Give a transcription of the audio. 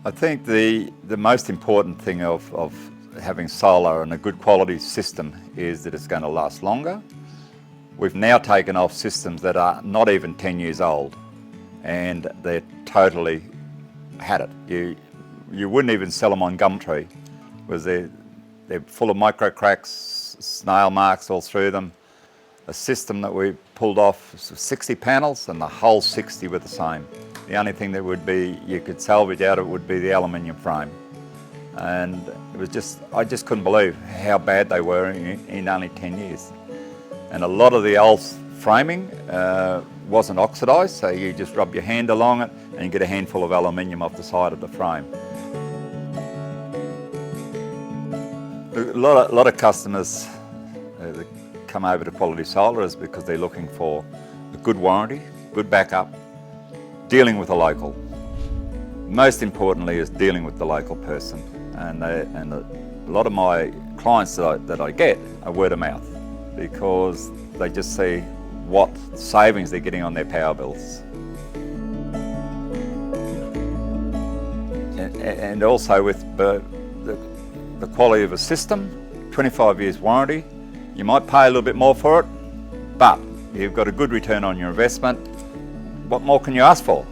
I think the most important thing of having solar and a good quality system is that it's going to last longer. We've now taken off systems that are not even 10 years old, and they're totally had it. You wouldn't even sell them on Gumtree, because they're full of micro cracks, snail marks all through them. A system that we pulled off 60 panels, and the whole 60 were the same. The only thing that would be you could salvage out of it would be the aluminium frame, and it was I just couldn't believe how bad they were in only 10 years. And a lot of the old framing wasn't oxidised, so you just rub your hand along it and you get a handful of aluminium off the side of the frame. A lot of customers that come over to Quality Solar is because they're looking for a good warranty, good backup, dealing with a local. Most importantly is dealing with the local person, and a lot of my clients that I get are word of mouth, because they just see what savings they're getting on their power bills. And also with the quality of a system, 25 years warranty, you might pay a little bit more for it, but you've got a good return on your investment. What more can you ask for?